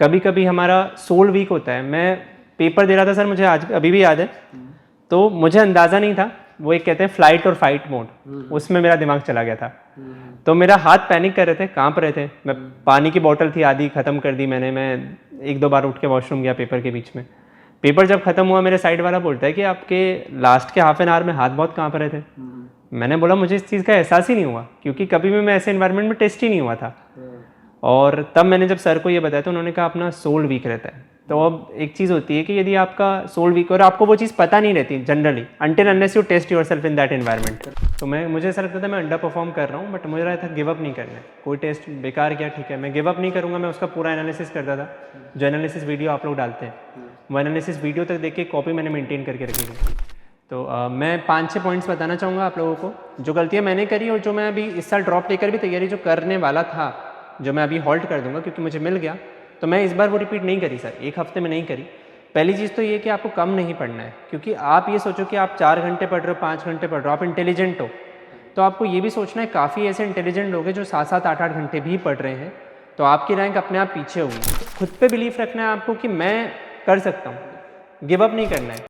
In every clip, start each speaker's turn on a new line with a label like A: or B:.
A: कभी कभी हमारा सोल वीक होता है। मैं पेपर दे रहा था सर, मुझे आज अभी भी याद है, तो मुझे अंदाज़ा नहीं था, वो एक कहते हैं फ्लाइट और फाइट मोड, उसमें मेरा दिमाग चला गया था। तो मेरा हाथ पैनिक कर रहे थे, कांप रहे थे। मैं पानी की बोतल थी आधी ख़त्म कर दी मैंने। मैं 1-2 बार उठ के वॉशरूम गया पेपर के बीच में। पेपर जब ख़त्म हुआ मेरे साइड वाला बोलता है कि आपके लास्ट के हाफ एन आवर में हाथ बहुत कांप रहे थे। मैंने बोला मुझे इस चीज़ का एहसास ही नहीं हुआ, क्योंकि कभी भी मैं ऐसे इन्वायरमेंट में टेस्ट ही नहीं हुआ था। और तब मैंने जब सर को ये बताया तो उन्होंने कहा अपना सोल वीक रहता है। तो अब एक चीज़ होती है कि यदि आपका सोल वीक और आपको वो चीज़ पता नहीं रहती generally until unless you test yourself in that environment, तो मुझे ऐसा लगता था मैं अंडर परफॉर्म कर रहा हूँ, बट मुझे लगता था गिव अप नहीं करना है। कोई टेस्ट बेकार गया ठीक है, मैं गिव अप नहीं करूँगा। मैं उसका पूरा एनालिसिस करता था, जो एनालिसिस वीडियो आप लोग डालते हैं, वो एनालिसिस वीडियो तक देख के कॉपी मैंने मेनटेन करके रखी थी। तो मैं 5-6 पॉइंट्स बताना चाहूँगा आप लोगों को, जो गलतियाँ मैंने करी और जो मैं अभी इस साल ड्रॉप लेकर भी तैयारी जो करने वाला था, जो मैं अभी हॉल्ट कर दूंगा क्योंकि मुझे मिल गया, तो मैं इस बार वो रिपीट नहीं करी सर, 1 हफ्ते में नहीं करी। पहली चीज़ तो ये कि आपको कम नहीं पढ़ना है, क्योंकि आप ये सोचो कि आप 4 घंटे पढ़ रहे हो, 5 घंटे पढ़ रहे हो, आप इंटेलिजेंट हो, तो आपको ये भी सोचना है काफ़ी ऐसे इंटेलिजेंट लोग हैं जो 7-7, 8-8 घंटे भी पढ़ रहे हैं, तो आपकी रैंक अपने आप पीछे होगी। खुद पे बिलीफ रखना है आपको कि मैं कर सकता हूँ, गिव अप नहीं करना है।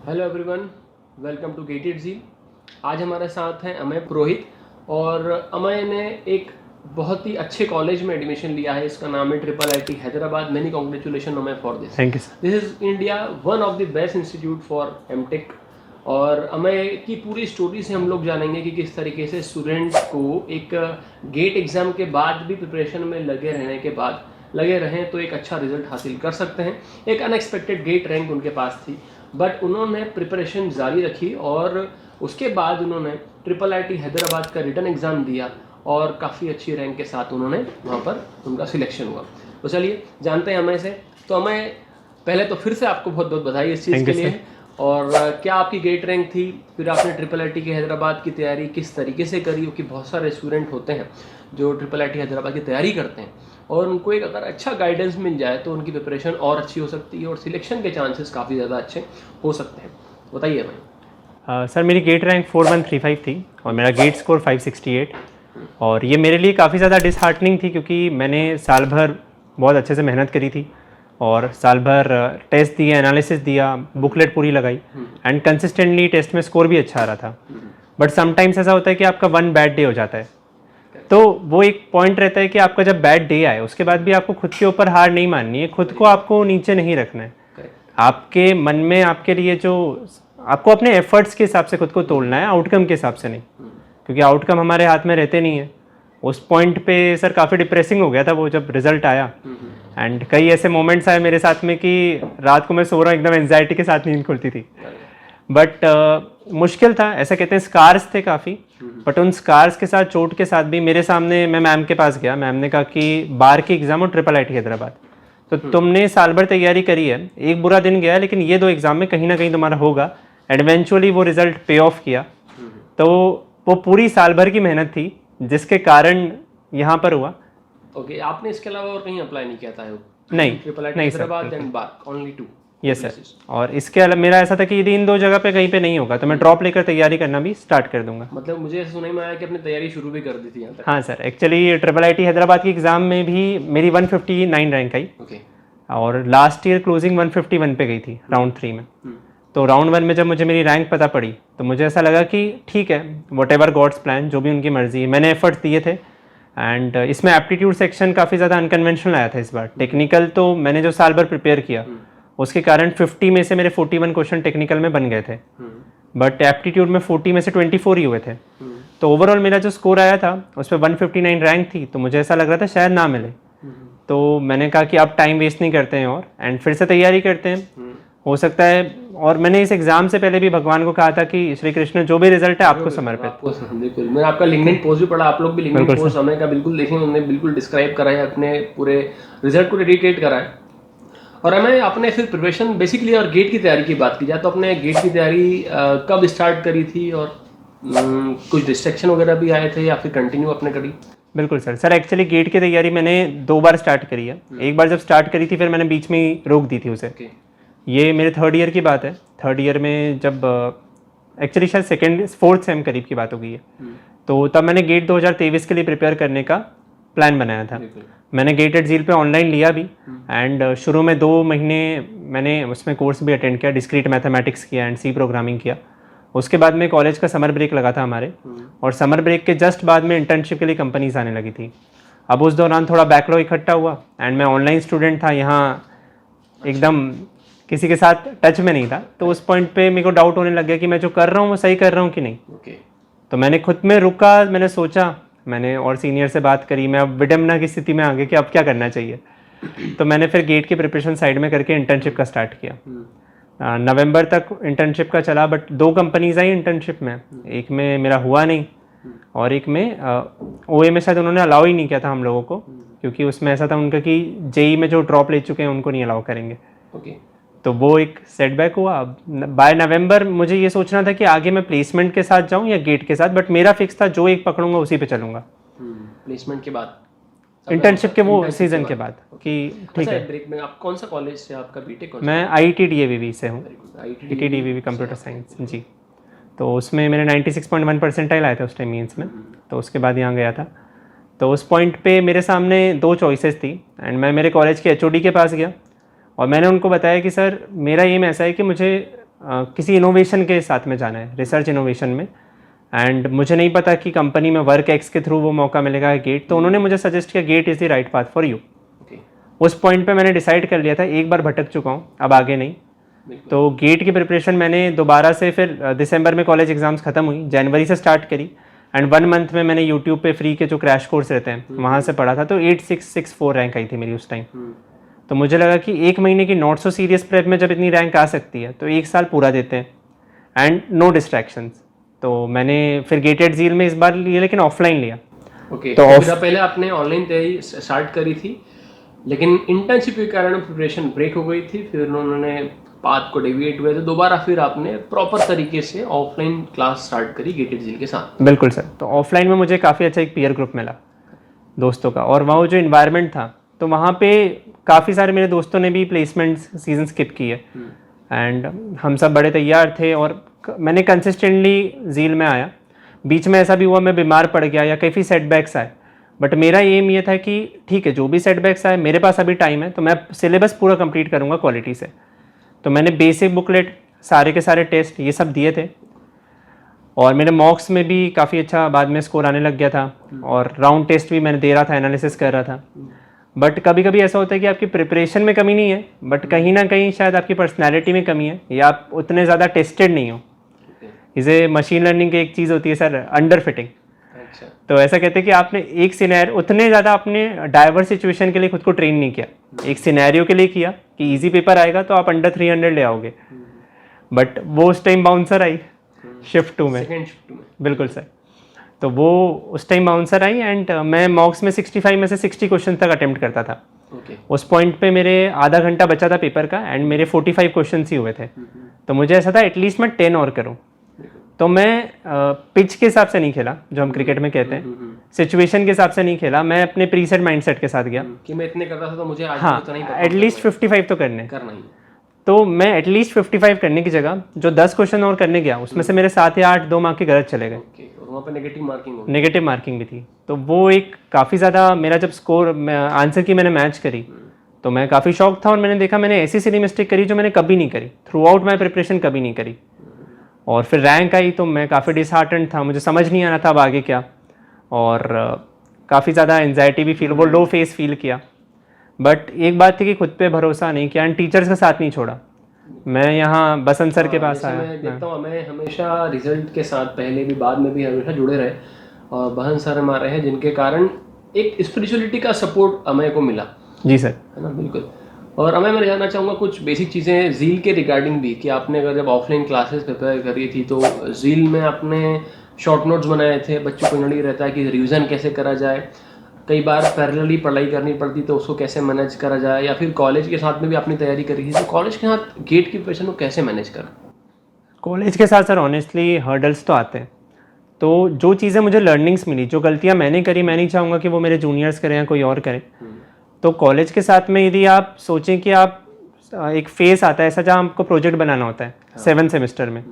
B: Hello everyone, welcome to gated जी। आज हमारे साथ हैं अमय पुरोहित, और अमय ने एक बहुत ही अच्छे कॉलेज में एडमिशन लिया है। इसका नाम है IIIT Hyderabad. Many congratulation Amay for this.
A: Thank you sir.
B: This is India one of the best institute for MTech. और अमय की पूरी स्टोरी से हम लोग जानेंगे कि किस तरीके से स्टूडेंट को एक गेट एग्जाम के बाद भी प्रिपरेशन में लगे रहें तो एक अच्छा रिजल्ट हासिल कर सकते हैं। एक अनएक्सपेक्टेड गेट रैंक उनके पास थी, बट उन्होंने प्रिपरेशन जारी रखी और उसके बाद उन्होंने IIIT हैदराबाद का रिटन एग्ज़ाम दिया और काफ़ी अच्छी रैंक के साथ उन्होंने वहाँ पर उनका सिलेक्शन हुआ। तो चलिए जानते हैं अमय से। तो अमय, पहले तो फिर से आपको बहुत बहुत बधाई इस चीज़ के लिए। और क्या आपकी गेट रैंक थी, फिर आपने IIIT के हैदराबाद की तैयारी किस तरीके से करी? क्योंकि बहुत सारे स्टूडेंट होते हैं जो IIIT हैदराबाद की तैयारी करते हैं और उनको एक अगर अच्छा गाइडेंस मिल जाए तो उनकी प्रिपरेशन और अच्छी हो सकती है और सिलेक्शन के चांसेस काफ़ी ज़्यादा अच्छे हो सकते हैं। बताइए भाई।
A: सर मेरी गेट रैंक 4135 थी और मेरा गेट स्कोर 568, और ये मेरे लिए काफ़ी ज़्यादा डिसहार्टनिंग थी, क्योंकि मैंने साल भर बहुत अच्छे से मेहनत करी थी और साल भर टेस्ट दिए, एनालिसिस दिया, बुकलेट पूरी लगाई एंड कंसिस्टेंटली टेस्ट में स्कोर भी अच्छा आ रहा था। बट समटाइम्स ऐसा होता है कि आपका वन बैड डे हो जाता है, तो वो एक पॉइंट रहता है कि आपका जब बैड डे आए उसके बाद भी आपको खुद के ऊपर हार नहीं माननी है, खुद को आपको नीचे नहीं रखना है। आपके मन में आपके लिए जो आपको अपने एफर्ट्स के हिसाब से खुद को तोड़ना है, आउटकम के हिसाब से नहीं, क्योंकि आउटकम हमारे हाथ में रहते नहीं है। उस पॉइंट पे सर काफ़ी डिप्रेसिंग हो गया था वो जब रिजल्ट आया, एंड कई ऐसे मोमेंट्स आए मेरे साथ में कि रात को मैं सो रहा हूँ एकदम एंजाइटी के साथ नींद खुलती थी। बट मुश्किल था, ऐसा कहते हैं स्कार्स थे काफ़ी, बट उन स्कार्स के साथ, चोट के साथ भी मेरे सामने, मैं मैम के पास गया, मैम ने कहा कि बार की एग्ज़ाम और IIIT हैदराबाद, तो तुमने साल भर तैयारी करी है, एक बुरा दिन गया लेकिन ये 2 एग्ज़ाम में कहीं ना कहीं तुम्हारा होगा। एडवेंचुअली वो रिजल्ट पे ऑफ किया, तो वो पूरी साल भर की मेहनत थी जिसके कारण यहाँ पर हुआ।
B: ओके, आपने इसके अलावा और कहीं अप्लाई नहीं किया था?
A: नहीं,
B: IIIT
A: नहीं
B: Hyderabad and bar, only 2?
A: Yes sir. और इसके अलावा मेरा ऐसा था कि यदि इन 2 जगह पे कहीं पे नहीं होगा तो मैं ड्रॉप लेकर तैयारी करना भी स्टार्ट कर दूंगा।
B: मतलब मुझे ऐसा सुनाई में आया कि आपने तैयारी शुरू भी कर दी थी यहाँ तक।
A: हाँ सर, एक्चुअली IIIT हैदराबाद की एग्ज़ाम में भी मेरी 159 रैंक आई।
B: ओके।
A: और लास्ट ईयर क्लोजिंग 151 पे गई थी राउंड 3 में। तो राउंड 1 में जब मुझे मेरी रैंक पता पड़ी तो मुझे ऐसा लगा कि ठीक है, वट एवर गॉड्स प्लान, जो भी उनकी मर्जी, मैंने एफर्ट्स दिए थे। एंड इसमें एप्टीट्यूड सेक्शन काफ़ी ज़्यादा अनकन्वेंशनल आया था इस बार। टेक्निकल तो मैंने जो साल भर प्रिपेयर किया उसके कारण 50 में से मेरे 41 क्वेश्चन टेक्निकल में बन गए थे, बट एप्टीट्यूड में 40 में से 24 ही हुए थे। तो ओवरऑल मेरा जो स्कोर आया था उस पर 159 रैंक थी, तो मुझे ऐसा लग रहा था शायद ना मिले। तो मैंने कहा कि अब टाइम वेस्ट नहीं करते हैं और एंड फिर से तैयारी करते हैं, हो सकता है। और मैंने इस एग्जाम से पहले भी भगवान को कहा था कि श्री कृष्ण जो भी रिजल्ट है आपको समर्पित।
B: बिल्कुल, मैंने आपका लिंक्डइन पोस्ट भी पढ़ा, आप लोग भी लिंक्डइन पोस्ट समय का बिल्कुल देखें, उन्होंने बिल्कुल डिस्क्राइब करा है, अपने पूरे रिजल्ट को रिटेट करा है। और हमें आपने फिर प्रिपरेशन बेसिकली और गेट की तैयारी की बात की जाए तो आपने गेट की तैयारी कब स्टार्ट करी थी, और कुछ डिस्ट्रैक्शन वगैरह भी आए थे या फिर कंटिन्यू आपने करी?
A: बिल्कुल सर एक्चुअली गेट की तैयारी मैंने 2 बार स्टार्ट करी है। एक बार जब स्टार्ट करी थी फिर मैंने बीच में ही रोक दी थी उसे। ये मेरे 3rd ईयर की बात है। 3rd ईयर में जब एक्चुअली शायद सेकेंड फोर्थ सेम करीब की बात हो गई है। तो तब मैंने गेट 2023 के लिए प्रिपेयर करने का प्लान बनाया था। मैंने गेट एट झील पे ऑनलाइन लिया भी एंड शुरू में 2 महीने मैंने उसमें कोर्स भी अटेंड किया, डिस्क्रीट मैथमेटिक्स किया एंड सी प्रोग्रामिंग किया। उसके बाद में कॉलेज का समर ब्रेक लगा था हमारे, और समर ब्रेक के जस्ट बाद में इंटर्नशिप के लिए कंपनीज आने लगी थी। अब उस दौरान थोड़ा बैकलॉग इकट्ठा हुआ एंड मैं ऑनलाइन स्टूडेंट था, यहाँ एकदम किसी के साथ टच में नहीं था। तो उस पॉइंट पे मेरे को डाउट होने लग गया कि मैं जो कर रहा हूँ वो सही कर रहा हूँ कि नहीं। तो मैंने खुद में रुका, मैंने सोचा, मैंने और सीनियर से बात करी, मैं अब विडम्बना की स्थिति में आ गया कि अब क्या करना चाहिए। तो मैंने फिर गेट की प्रिपरेशन साइड में करके इंटर्नशिप का स्टार्ट किया। नवंबर तक इंटर्नशिप का चला, बट 2 कंपनीज आई इंटर्नशिप में, एक में मेरा हुआ नहीं और एक में ओए में शायद उन्होंने अलाउ ही नहीं किया था हम लोगों को, क्योंकि उसमें ऐसा था उनका कि जेई में जो ड्रॉप ले चुके हैं उनको नहीं अलाउ करेंगे। तो वो एक सेटबैक हुआ। बाय नवंबर मुझे ये सोचना था कि आगे मैं प्लेसमेंट के साथ जाऊं या गेट के साथ, बट मेरा फिक्स था जो एक पकड़ूंगा उसी पे चलूंगा।
B: प्लेसमेंट के बाद,
A: इंटर्नशिप के वो सीजन के बाद कि ठीक है।
B: ब्रेक में आप कौन सा कॉलेज से, आपका बीटेक कौन सा?
A: मैं आईटी डीएवीवी से हूँ, आईटी डीएवीवी कंप्यूटर साइंस जी। तो उसमें मेरे 96.1 परसेंटाइल आए थे उस टाइम मीन्स में, तो उसके बाद यहाँ गया था। तो उस पॉइंट पे मेरे सामने 2 चॉइसेस थी एंड मैं मेरे कॉलेज के एचओडी के पास गया और मैंने उनको बताया कि सर मेरा एम ऐसा है कि मुझे किसी इनोवेशन के साथ में जाना है, रिसर्च इनोवेशन में, एंड मुझे नहीं पता कि कंपनी में वर्क एक्स के थ्रू वो मौका मिलेगा गेट। तो उन्होंने मुझे सजेस्ट किया GATE is the right path for you. उस पॉइंट पे मैंने डिसाइड कर लिया था, एक बार भटक चुका हूँ, अब आगे नहीं। तो गेट की प्रिपरेशन मैंने दोबारा से फिर दिसंबर में कॉलेज एग्जाम्स खत्म हुई, जनवरी से स्टार्ट करी एंड 1 मंथ में मैंने यूट्यूब पे फ्री के जो क्रैश कोर्स रहते हैं वहाँ से पढ़ा था। तो 8664 रैंक आई थी मेरी उस टाइम। तो मुझे लगा कि 1 महीने की नॉट सो सीरियस प्रेप में जब इतनी रैंक आ सकती है तो 1 साल पूरा देते हैं एंड नो डिस्ट्रैक्शंस। तो मैंने फिर गेटेड झील में इस बार लिया, लेकिन ऑफलाइन लिया।
B: तो पहले आपने ऑनलाइन तैयारी स्टार्ट करी थी, लेकिन इंटर्नशिप के कारण प्रिपरेशन ब्रेक हो गई थी, फिर उन्होंने पाथ को डेविएट हुए, तो दोबारा फिर आपने प्रॉपर तरीके से ऑफलाइन क्लास स्टार्ट करी गेटेड झील के साथ।
A: बिल्कुल सर। तो ऑफलाइन में मुझे काफ़ी अच्छा एक पीयर ग्रुप मिला दोस्तों का, और वहाँ जो इन्वायरमेंट था तो वहाँ पे काफ़ी सारे मेरे दोस्तों ने भी प्लेसमेंट सीजन स्किप किए एंड हम सब बड़े तैयार थे और मैंने कंसिस्टेंटली झील में आया। बीच में ऐसा भी हुआ मैं बीमार पड़ गया या काफ़ी सेटबैक्स आए, बट मेरा एम ये था कि ठीक है जो भी सेटबैक्स आए मेरे पास अभी टाइम है तो मैं सिलेबस पूरा कंप्लीट करूँगा क्वालिटी से। तो मैंने बेसिक बुकलेट, सारे के सारे टेस्ट ये सब दिए थे और मेरे मॉक्स में भी काफ़ी अच्छा बाद में स्कोर आने लग गया था और राउंड टेस्ट भी मैंने दे रहा था, एनालिसिस कर रहा था। बट कभी कभी ऐसा होता है कि आपकी प्रिपरेशन में कमी नहीं है, बट कहीं ना कहीं शायद आपकी पर्सनैलिटी में कमी है या आप उतने ज़्यादा टेस्टेड नहीं हो। इसे मशीन लर्निंग की एक चीज़ होती है सर, अंडर फिटिंग। तो ऐसा कहते हैं कि आपने एक सिनेरियो, उतने ज़्यादा आपने डाइवर्स सिचुएशन के लिए खुद को ट्रेन नहीं किया, एक सिनेरियो के लिए किया कि इजी पेपर आएगा तो आप अंडर 300 ले आओगे, बट वो उस टाइम बाउंसर आई शिफ्ट 2 में। बिल्कुल सर। तो वो उस टाइम बाउंसर आई एंड मैं मॉक्स में 65 में से 60 क्वेश्चन तक अटेम्प्ट करता था। उस पॉइंट पे मेरे आधा घंटा बचा था पेपर का एंड मेरे 45 क्वेश्चन ही हुए थे। तो मुझे ऐसा था एटलीस्ट मैं 10 और करूँ। तो मैं पिच के हिसाब से नहीं खेला, जो हम क्रिकेट में कहते हैं, सिचुएशन के हिसाब से नहीं खेला, मैं अपने प्रीसेट माइंडसेट के साथ गया
B: कि मैं इतने कर रहा था तो मुझे आज
A: हाँ एटलीस्ट 55 तो करना
B: ही।
A: तो मैं एटलीस्ट 55 करने की जगह जो 10 क्वेश्चन और करने गया उसमें से मेरे 7 या 8 2 मार्क के गलत चले गए।
B: वहाँ पे
A: नेगेटिव मार्किंग भी थी। तो वो एक काफ़ी ज़्यादा मेरा जब स्कोर आंसर की मैंने मैच करी तो मैं काफ़ी शॉक था और मैंने देखा मैंने ऐसी सिली मिस्टेक करी जो मैंने कभी नहीं करी, थ्रू आउट माई प्रिपरेशन कभी नहीं करी। और फिर रैंक आई तो मैं काफ़ी डिसहार्टेंड था, मुझे समझ नहीं आ रहा था अब आगे क्या, और काफ़ी ज़्यादा एंजाइटी भी फील, वो लो फेस फील किया। बट एक बात थी कि खुद पे भरोसा नहीं किया एंड टीचर्स का साथ नहीं छोड़ा। मैं यहाँ बसंत सर के पास आया।
B: मैं देखता हूँ हमें हमेशा रिजल्ट के साथ पहले भी बाद में भी हमेशा जुड़े रहे और बसंत सर हमारे हैं जिनके कारण एक स्पिरिचुअलिटी का सपोर्ट हमें को मिला।
A: जी सर।
B: है ना, बिल्कुल। और हमें मैं जानना चाहूँगा कुछ बेसिक चीज़ें झील के रिगार्डिंग भी, कि आपने अगर जब ऑफलाइन क्लासेस प्रिपेयर करी थी तो झील में आपने शॉर्ट नोट्स बनाए थे, बच्चों को नॉलेज रहता है कि रिवीजन कैसे करा जाए, कई बार पैरेलली पढ़ाई करनी पड़ती तो उसको कैसे मैनेज करा जाए, या फिर कॉलेज के साथ में भी आपने तैयारी करी थी तो कॉलेज के साथ गेट की प्रिपरेशन को कैसे मैनेज करा? कॉलेज
A: के साथ सर ऑनेस्टली हर्डल्स तो आते हैं। तो जो चीज़ें मुझे लर्निंग्स मिली, जो गलतियाँ मैंने करी, मैं नहीं चाहूँगा कि वो मेरे जूनियर्स करें या कोई और करे। तो कॉलेज के साथ में यदि आप सोचें कि आप एक फेस आता है ऐसा जहाँ आपको प्रोजेक्ट बनाना होता है 7th सेमेस्टर में,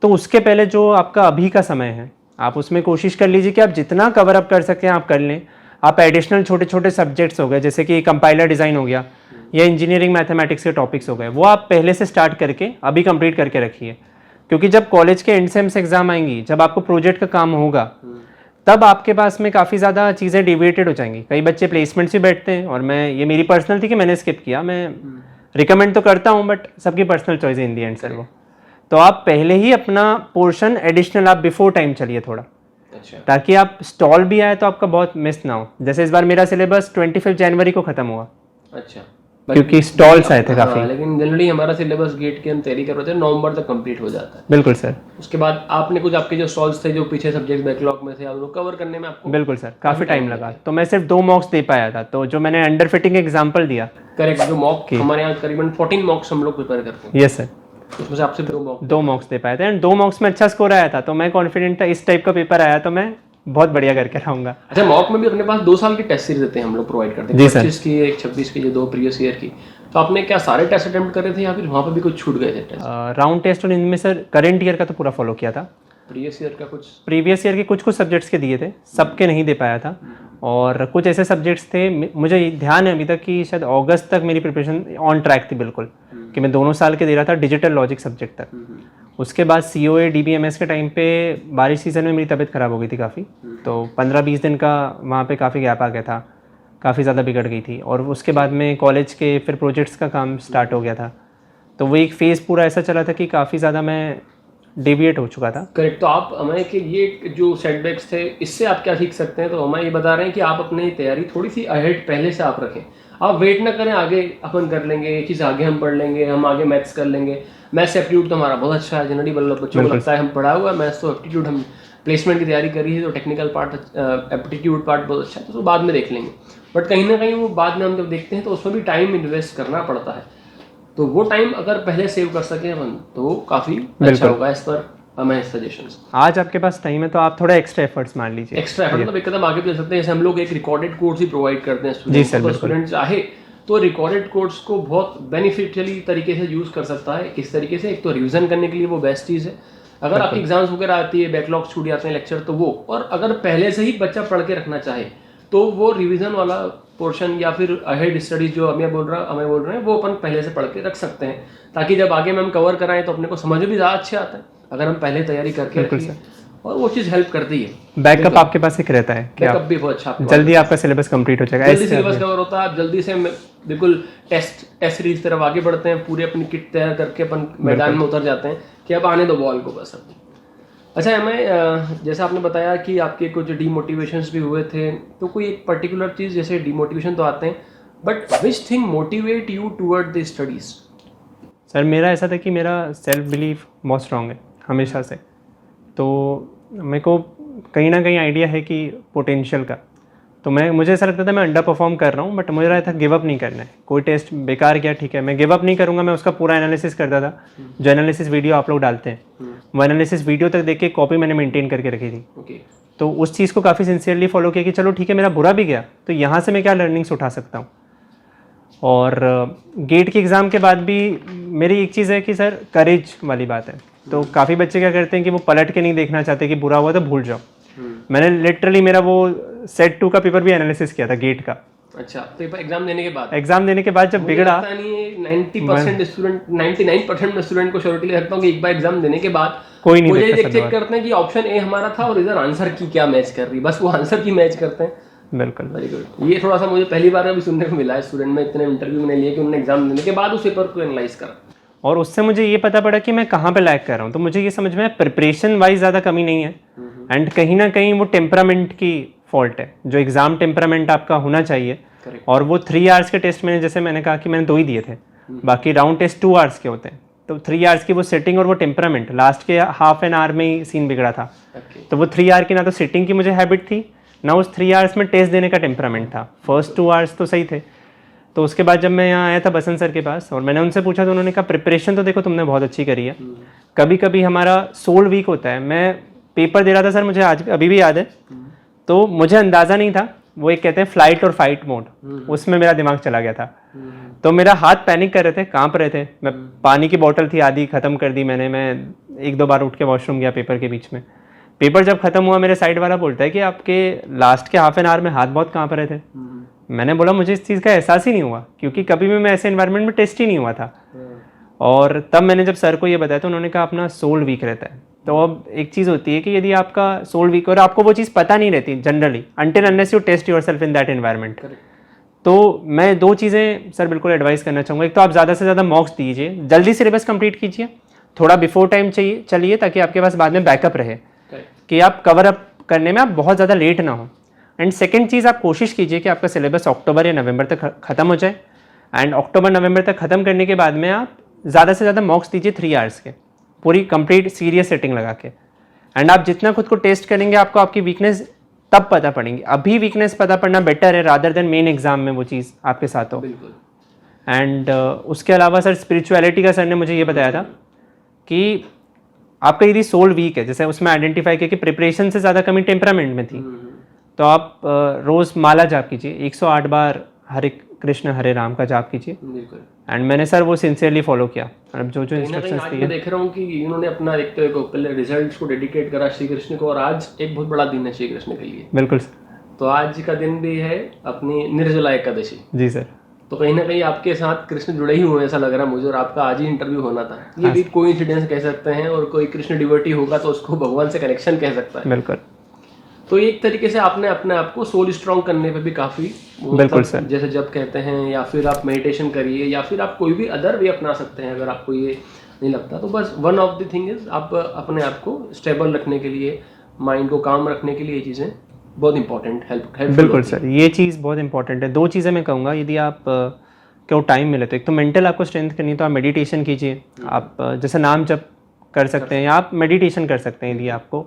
A: तो उसके पहले जो आपका अभी का समय है, आप उसमें कोशिश कर लीजिए कि आप जितना कवर अप कर सकते हैं आप कर लें। आप एडिशनल छोटे छोटे सब्जेक्ट्स हो गए, जैसे कि कंपाइलर डिज़ाइन हो गया या इंजीनियरिंग मैथमेटिक्स के टॉपिक्स हो गए, वो आप पहले से स्टार्ट करके अभी कंप्लीट करके रखिए। क्योंकि जब कॉलेज के एंड सेम्स एग्जाम आएंगी, जब आपको प्रोजेक्ट का काम होगा, तब आपके पास में काफ़ी ज़्यादा चीज़ें डिविएटेड हो जाएंगी। कई बच्चे प्लेसमेंट्स भी बैठते हैं, और मैं, ये मेरी पर्सनल थी कि मैंने स्किप किया। मैं रिकमेंड तो करता हूँ, बट सबकी पर्सनल चॉइस है इन दी एंड सर वो। तो आप पहले ही अपना पोर्शन एडिशनल आप बिफोर टाइम चलिए थोड़ा,
B: अच्छा,
A: ताकि आप स्टॉल भी आए तो आपका बहुत मिस ना हो। जैसे इस बार मेरा सिलेबस 25 जनवरी को ख़त्म हुआ,
B: अच्छा,
A: क्योंकि स्टॉल्स आए थे काफ़ी।
B: हाँ, लेकिन जनरली हमारा सिलेबस गेट की हम तैयारी कर रहे थे, नवंबर तक कंप्लीट हो जाता है।
A: बिल्कुल सर।
B: उसके बाद आपने कुछ, आपके जो स्टॉल्स थे जो पीछे सब्जेक्ट बैकलॉग में थे, आप लोग कवर करने में आपको
A: बिल्कुल सर, काफ़ी टाइम लगा। तो मैं सिर्फ 2 मॉक्स दे पाया था। तो जो मैंने अंडर फिटिंग एग्जाम्पल दिया,
B: करेक्ट, जो मॉक हमारे यहाँ करीबन 14 मॉक्स हम लोग प्रिपेयर करते हैं,
A: यस सर,
B: उसमें से आपसे
A: 2 मॉक्स दे पाए थे, एंड 2 मॉक्स में अच्छा स्कोर आया था। तो मैं कॉन्फिडेंट था इस टाइप का पेपर आया तो मैं बहुत बढ़िया करके रहूँगा।
B: अच्छा, मॉक में भी अपने पास 2 साल की टेस्ट सीरीज देते हैं हम लोग, प्रोवाइड करते हैं।
A: जी सर।
B: 25 की, एक 26 की, जो 2 प्रीवियस ईयर की। तो आपने क्या सारे टेस्ट अटेम्प्ट करे थे या फिर वहाँ पे भी कुछ छूट गए थे टेस्ट?
A: राउंड टेस्ट और इनमें सर करंट ईयर का तो पूरा फॉलो किया था।
B: प्रीवियस ईयर का कुछ?
A: प्रीवियस ईयर के कुछ कुछ सब्जेक्ट्स के दिए थे, सबके नहीं दे पाया था। और कुछ ऐसे सब्जेक्ट्स थे, मुझे ध्यान है अभी तक कि शायद अगस्त तक मेरी प्रिपरेशन ऑन ट्रैक थी बिल्कुल, कि मैं 2 साल के दे रहा था डिजिटल लॉजिक सब्जेक्ट तक। उसके बाद COA DBMS के टाइम पे बारिश सीजन में मेरी तबीयत ख़राब हो गई थी काफ़ी, तो 15-20 दिन का वहाँ पे काफ़ी गैप आ गया था, काफ़ी ज़्यादा बिगड़ गई थी। और उसके बाद में कॉलेज के फिर प्रोजेक्ट्स का काम स्टार्ट हो गया था, तो वो एक फेज़ पूरा ऐसा चला था कि काफ़ी ज़्यादा मैं डेविएट हो चुका था।
B: करेक्ट। तो आप हमें कि ये जो सेटबैक्स थे, इससे आप क्या सीख सकते हैं? तो हमें ये बता रहे हैं कि आप अपनी तैयारी थोड़ी सी अहेड पहले से आप रखें। आप वेट ना करें, आगे अपन कर लेंगे, एक चीज़ आगे हम पढ़ लेंगे, हम आगे मैथ्स कर लेंगे। मैथ्स एप्टीट्यूड तो हमारा बहुत अच्छा है, जनरली बच्चों को लगता है हम पढ़ा हुआ है मैथ्स, तो एप्टीट्यूड हम प्लेसमेंट की तैयारी करी है तो टेक्निकल पार्ट, एप्टीट्यूड पार्ट बहुत अच्छा है, तो बाद में देख लेंगे। बट कहीं ना कहीं वो बाद में हम जब देखते हैं तो उसमें भी टाइम इन्वेस्ट करना पड़ता है। तो वो टाइम अगर पहले सेव कर सकें अपन तो काफ़ी अच्छा होगा। इस पर हमें सजेशंस,
A: आज आपके पास टाइम है तो आप थोड़ा एक्स्ट्रा एफर्ट्स मार लीजिए।
B: एक्स्ट्रा एफर्ट मतलब एक कदम आगे भी ले सकते हैं। जैसे हम लोग एक रिकॉर्डेड कोर्स ही प्रोवाइड करते हैं स्टूडेंट्स को, तो स्टूडेंट चाहे तो रिकॉर्डेड कोर्स को बहुत बेनिफिशियली तरीके से यूज़ कर सकता है। किस तरीके से? एक तो रिवीजन करने के लिए वो बेस्ट चीज़ है। अगर आपकी एग्जाम्स वगैरह आती है, बैकलॉग छूट जाते हैं लेक्चर, तो वो, और अगर पहले से ही बच्चा पढ़ के रखना चाहे तो वो रिवीजन वाला पोर्शन या फिर अहेड स्टडीज जो हमें बोल रहे हैं वो अपन पहले से पढ़ के रख सकते हैं, ताकि जब आगे में हम कवर कराएं तो अपने को समझ भी ज़्यादा अच्छे आता है अगर हम पहले तैयारी करके रखें, और वो चीज़ हेल्प करती है।
A: बैकअप आपके पास एक रहता है,
B: बैकअप भी बहुत अच्छा,
A: जल्दी आपका सिलेबस कंप्लीट हो जाएगा,
B: जल्दी सिलेबस कवर होता है। आप जल्दी से बिल्कुल टेस्ट सीरीज तरफ आगे बढ़ते हैं, पूरे अपनी किट तैयार करके अपन मैदान में उतर जाते हैं कि अब आने दो बॉल को बस अब। अच्छा, हमें जैसा आपने बताया कि आपके कुछ डीमोटिवेशंस भी हुए थे, तो कोई एक पर्टिकुलर चीज़, जैसे डीमोटिवेशन तो आते हैं, but which thing motivate you toward the studies?
A: Sir मेरा ऐसा था कि मेरा सेल्फ बिलीफ बहुत स्ट्रांग है हमेशा से, तो मेरे को कहीं ना कहीं आइडिया है कि पोटेंशियल का, तो मुझे ऐसा लगता था मैं अंडर परफॉर्म कर रहा हूँ, बट मुझे रहता था गिव अप नहीं करना है। कोई टेस्ट बेकार गया, ठीक है, मैं गिव अप नहीं करूँगा, मैं उसका पूरा एनालिसिस करता था। जो एनालिसिस वीडियो आप लोग डालते हैं, वो एनालिसिस वीडियो तक देख के कॉपी मैंने मेंटेन करके रखी थी। तो उस चीज़ को काफ़ी सिंसियरली फॉलो किया कि चलो ठीक है, मेरा बुरा भी गया तो यहाँ से मैं क्या लर्निंग्स उठा सकता हूँ। और गेट के एग्ज़ाम के बाद भी मेरी एक चीज़ है कि सर करेज वाली बात है। तो काफ़ी बच्चे क्या करते हैं कि वो पलट के नहीं देखना चाहते कि बुरा हुआ तो भूल जाओ। मैंने लिटरली मेरा वो सेट 2 का पेपर भी एनालिसिस किया था गेट का।
B: अच्छा, पेपर एग्जाम देने के बाद
A: जब बिगड़ा,
B: 90% स्टूडेंट, 99% में स्टूडेंट को श्योरिटी रखता हूँ कि एक बार एग्जाम देने के बाद
A: कोई नहीं
B: चेक करते हैं कि ऑप्शन ए हमारा था और इधर आंसर की क्या मैच कर रही, बस वो आंसर की मैच करते हैं।
A: बिल्कुल,
B: वेरी गुड। ये थोड़ा सा मुझे पहली बार अभी सुनने को मिला है स्टूडेंट में, इतने इंटरव्यू मैंने लिए कि उन्होंने एग्जाम देने के बाद उस पेपर को एनालाइज करा,
A: और उससे मुझे ये पता पड़ा कि मैं कहाँ पे लैग कर रहा हूँ। तो मुझे ये समझ में प्रिपरेशन वाइज ज़्यादा कमी नहीं है, एंड कहीं ना कहीं वो टेम्परामेंट की फॉल्ट है, जो एग्जाम टेम्परामेंट आपका होना चाहिए। और वो 3 आवर्स के टेस्ट में, जैसे मैंने कहा कि मैंने 2 ही दिए थे, बाकी राउंड टेस्ट 2 आवर्स के होते हैं, तो 3 आवर्स की वो सेटिंग और वो टेम्परामेंट, लास्ट के हाफ एन आवर में ही सीन बिगड़ा था। तो वो 3 आवर की ना तो सेटिंग की मुझे हैबिट थी, ना उस 3 आवर्स में टेस्ट देने का टेम्परामेंट था। फर्स्ट 2 आवर्स तो सही थे। तो उसके बाद जब मैं यहाँ आया था बसंत सर के पास और मैंने उनसे पूछा, तो उन्होंने कहा प्रिपरेशन तो देखो तुमने बहुत अच्छी करी है, कभी कभी हमारा सोल वीक होता है। मैं पेपर दे रहा था सर, मुझे आज अभी भी याद है, तो मुझे अंदाज़ा नहीं था, वो एक कहते हैं फ्लाइट और फाइट मोड, उसमें मेरा दिमाग चला गया था। तो मेरा हाथ पैनिक कर रहे थे, कांप रहे थे। मैं पानी की बोतल थी आधी ख़त्म कर दी मैंने, मैं एक दो बार उठ के वॉशरूम गया पेपर के बीच में। पेपर जब खत्म हुआ मेरे साइड वाला बोलता है कि आपके लास्ट के हाफ एन आवर में हाथ बहुत कांप रहे थे। मैंने बोला मुझे इस चीज़ का एहसास ही नहीं हुआ, क्योंकि कभी भी मैं ऐसे इन्वायरमेंट में टेस्ट ही नहीं हुआ था। और तब मैंने जब सर को ये बताया तो उन्होंने कहा अपना सोल वीक रहता है। तो अब एक चीज़ होती है कि यदि आपका सोल वीक और आपको वो चीज़ पता नहीं रहती generally until unless you test yourself in that environment. तो मैं दो चीज़ें सर बिल्कुल एडवाइस करना चाहूँगा। एक तो आप ज़्यादा से ज़्यादा मॉक्स दीजिए, जल्दी सिलेबस कंप्लीट कीजिए, थोड़ा बिफोर टाइम चाहिए चलिए ताकि आपके पास बाद में बैकअप रहे कि आप कवर अप करने में आप बहुत ज़्यादा लेट ना हो। एंड सेकेंड चीज़, आप कोशिश कीजिए कि आपका सिलेबस अक्टूबर या नवंबर तक ख़त्म हो जाए। एंड अक्टूबर नवंबर तक ख़त्म करने के बाद में आप ज़्यादा से ज़्यादा मॉक्स दीजिए 3 आवर्स के, पूरी कंप्लीट सीरियस सेटिंग लगा के। एंड आप जितना खुद को टेस्ट करेंगे आपको आपकी वीकनेस तब पता पड़ेंगी। अभी वीकनेस पता पड़ना बेटर है रादर देन मेन एग्जाम में वो चीज़ आपके साथ हो। एंड उसके अलावा सर स्पिरिचुअलिटी का सर ने मुझे ये बताया था कि आपका यदि सोल वीक है, जैसे उसमें आइडेंटिफाई किया कि प्रिपरेशन से ज़्यादा कमी टेम्परामेंट में थी, तो आप रोज़ माला जाप कीजिए, 108 बार हरे कृष्ण हरे राम का जाप कीजिए। एंड मैंने सर वो सिंसियरली फॉलो किया। अब जो इंस्ट्रक्शंस
B: दिए देख रहा हूँ कि इन्होंने अपना एक तो एक पहले रिजल्ट्स को डेडिकेट करा श्री कृष्ण को, और आज एक बहुत बड़ा दिन है श्री कृष्ण के लिए।
A: बिल्कुल।
B: तो आज का दिन भी है अपनी निर्जला एकादशी।
A: जी सर।
B: तो कहीं ना कहीं आपके साथ कृष्ण जुड़े ही हुए ऐसा लग रहा है मुझे, और आपका आज ही इंटरव्यू होना था। ये भी कोइंसिडेंस कह सकते हैं, और कोई कृष्ण डिवोटी होगा तो उसको भगवान से कनेक्शन कह सकता है।
A: बिल्कुल।
B: तो एक तरीके से आपने अपने आप को सोल स्ट्रॉन्ग करने पे भी काफी
A: बिल्कुल सर,
B: जैसे जब कहते हैं, या फिर आप मेडिटेशन करिए, या फिर आप कोई भी अदर वे अपना सकते हैं अगर आपको ये नहीं लगता। तो बस one of the thing is आप अपने आप को स्टेबल रखने के लिए, माइंड को काम रखने के लिए ये चीज़ें बहुत इंपॉर्टेंट हेल्प।
A: बिल्कुल सर, ये चीज़ बहुत इंपॉर्टेंट है। दो चीज़ें मैं कहूँगा, यदि आप क्यों टाइम मिले तो एक तो मेंटल आपको स्ट्रेंथ करनी है तो आप मेडिटेशन कीजिए। आप जैसे नाम जप कर सकते हैं या आप मेडिटेशन कर सकते हैं यदि आपको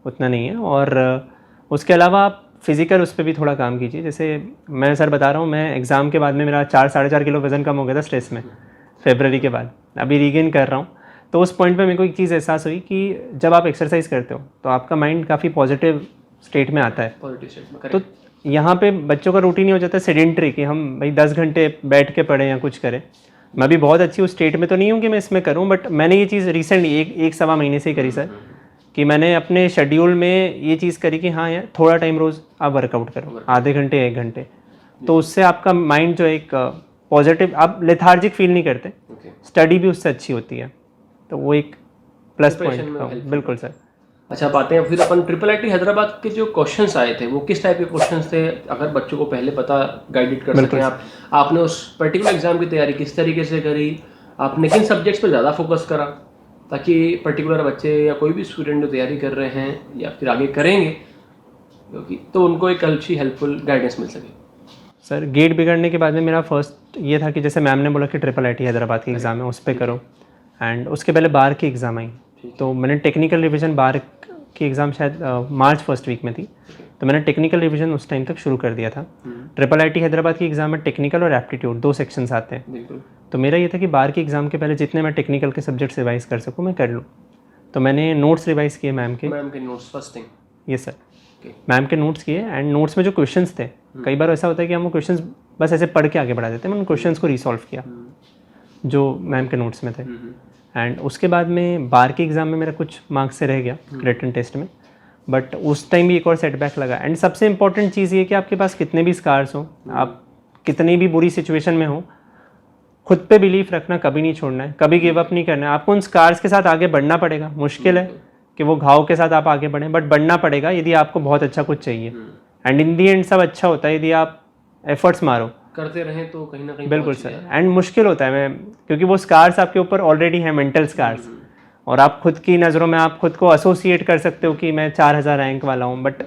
A: उतना नहीं है। और उसके अलावा आप फिजिकल उस पर भी थोड़ा काम कीजिए। जैसे मैं सर बता रहा हूँ, मैं एग्ज़ाम के बाद में मेरा 4-4.5 किलो वज़न कम हो गया था स्ट्रेस में, फरवरी के बाद। अभी रीगेन कर रहा हूँ। तो उस पॉइंट पे मेरे को एक चीज़ एहसास हुई कि जब आप एक्सरसाइज करते हो तो आपका माइंड काफ़ी पॉजिटिव स्टेट में आता है। तो यहाँ पे बच्चों का रूटीन ही हो जाता है सेडेंटरी कि हम भाई 10 घंटे बैठ के पढ़ें या कुछ करें। मैं भी बहुत अच्छी उस स्टेट में तो नहीं हूँ कि मैं इसमें करूँ, बट मैंने ये चीज़ रिसेंटली एक सवा महीने से ही करी सर, कि मैंने अपने शेड्यूल में ये चीज़ करी कि हाँ यार थोड़ा टाइम रोज़ आप वर्कआउट करो, आधे घंटे 1 घंटे। तो उससे आपका माइंड जो एक पॉजिटिव, आप लेथार्जिक फील नहीं करते, स्टडी भी उससे अच्छी होती है। तो वो एक प्लस पॉइंट। बिल्कुल सर।
B: अच्छा, बातें हैं फिर अपन ट्रिपल आईटी हैदराबाद के जो क्वेश्चंस आए थे वो किस टाइप के क्वेश्चंस थे, अगर बच्चों को पहले पता गाइडेड कर सकें आप। आपने उस पर्टिकुलर एग्जाम की तैयारी किस तरीके से करी, आपने किन सब्जेक्ट्स पर ज़्यादा फोकस करा, ताकि पर्टिकुलर बच्चे या कोई भी स्टूडेंट जो तैयारी कर रहे हैं या फिर आगे करेंगे क्योंकि तो उनको एक अच्छी हेल्पफुल गाइडेंस मिल सके।
A: सर गेट बिगड़ने के बाद में मेरा फर्स्ट ये था कि जैसे मैम ने बोला कि ट्रिपल आईटी हैदराबाद की एग्ज़ाम है उस पर करो। एंड उसके पहले बार की एग्ज़ाम आई, तो मैंने टेक्निकल रिवीजन, बार की एग्ज़ाम शायद मार्च फर्स्ट वीक में थी, तो मैंने टेक्निकल रिवीजन उस टाइम तक शुरू कर दिया था। ट्रिपल आईटी हैदराबाद की एग्ज़ाम में टेक्निकल और एप्टीट्यूड 2 सेक्शंस आते हैं। तो मेरा ये था कि बार की एग्ज़ाम के पहले जितने मैं टेक्निकल के सब्जेक्ट्स रिवाइज कर सकूँ मैं कर लूँ। तो मैंने नोट्स रिवाइज किए मैम के
B: नोट्स फर्स्ट थिंग।
A: ये सर, मैम के नोट्स किए। एंड नोट्स में जो क्वेश्चंस थे, कई बार ऐसा होता है कि हम वो क्वेश्चंस बस ऐसे पढ़ के आगे बढ़ा देते हैं, मैंने क्वेश्चंस को रिसॉल्व किया जो मैम के नोट्स में थे। एंड उसके बाद में बार के एग्ज़ाम में मेरा कुछ मार्क्स से रह गया रिटन टेस्ट में, बट उस टाइम भी एक और सेटबैक लगा। एंड सबसे इंपॉर्टेंट चीज़ ये कि आपके पास कितने भी स्कार्स हो, आप कितनी भी बुरी सिचुएशन में हो, खुद पे बिलीफ रखना कभी नहीं छोड़ना है, कभी गिव अप नहीं करना है। आपको उन स्कार्स के साथ आगे बढ़ना पड़ेगा। मुश्किल है कि वो घाव के साथ आप आगे बढ़ें, बट बढ़ना पड़ेगा यदि आपको बहुत अच्छा कुछ चाहिए। एंड इन दी एंड सब अच्छा होता है यदि आप एफर्ट्स मारो,
B: करते रहें तो कहीं ना कहीं।
A: बिल्कुल सर। एंड मुश्किल होता है क्योंकि वो स्कार्स आपके ऊपर ऑलरेडी हैं, मेंटल स्कार्स, और आप खुद की नज़रों में आप खुद को एसोसिएट कर सकते हो कि मैं 4000 रैंक वाला हूँ, बट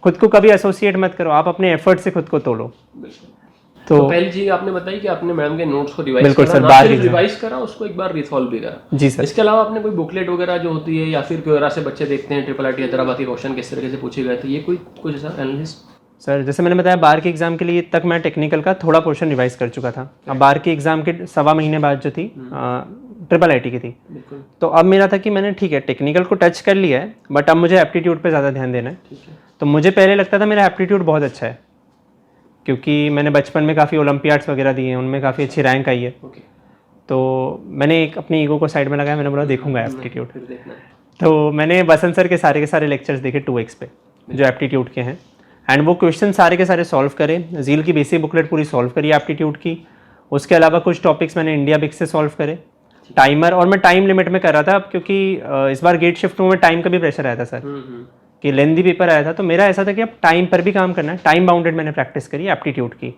A: खुद को कभी एसोसिएट मत करो, आप अपने एफर्ट से खुद को तोलो।
B: तो पहली चीज आपने बताई कि आपने मैम के नोट्स को रिवाइज
A: बिल्कुल
B: करा,
A: सर,
B: ना सिर्फ रिवाइज करा, उसको एक बार रिसॉल्व भी करा।
A: जी सर।
B: इसके अलावा आपने कोई बुकलेट वगैरह जो होती है या फिर क्वेरा से बच्चे देखते हैं ट्रिपल आईटी हैदराबाद के क्वेश्चन किस तरीके से पूछे गए थे, ये कोई कुछ ऐसा एनालिसिस?
A: सर जैसे मैंने बताया बार के एग्ज़ाम के लिए तक मैं टेक्निकल का थोड़ा पोर्शन रिवाइज कर चुका था। अब बार के एग्ज़ाम के सवा महीने बाद जो थी ट्रिपल आईटी की थी, तो अब मेरा था कि मैंने ठीक है टेक्निकल को टच कर लिया है, बट अब मुझे एप्टीट्यूड पे ज़्यादा ध्यान देना है। तो मुझे पहले लगता था मेरा एप्टीट्यूड बहुत अच्छा है, क्योंकि मैंने बचपन में काफ़ी ओलंपियाड्स वगैरह दिए हैं, उनमें काफ़ी अच्छी रैंक आई है। तो मैंने एक अपनी ईगो को साइड में लगाया, मैंने बोला देखूंगा एप्टीट्यूड।
B: फिर देखना है।
A: तो मैंने बसंत सर के सारे लेक्चर्स देखे 2x पे जो एप्टीट्यूड के हैं, एंड वो क्वेश्चन सारे के सारे सॉल्व करे। जील की बेसिक बुकलेट पूरी सॉल्व करी एप्टीट्यूड की। उसके अलावा कुछ टॉपिक्स मैंने इंडिया बिक से सॉल्व करे, टाइमर, और मैं टाइम लिमिट में कर रहा था क्योंकि इस बार गेट शिफ्ट में टाइम का भी प्रेशर आया था सर कि लेंदी पेपर आया था। तो मेरा ऐसा था कि अब टाइम पर भी काम करना है, टाइम बाउंडेड मैंने प्रैक्टिस करी एप्टीट्यूड की।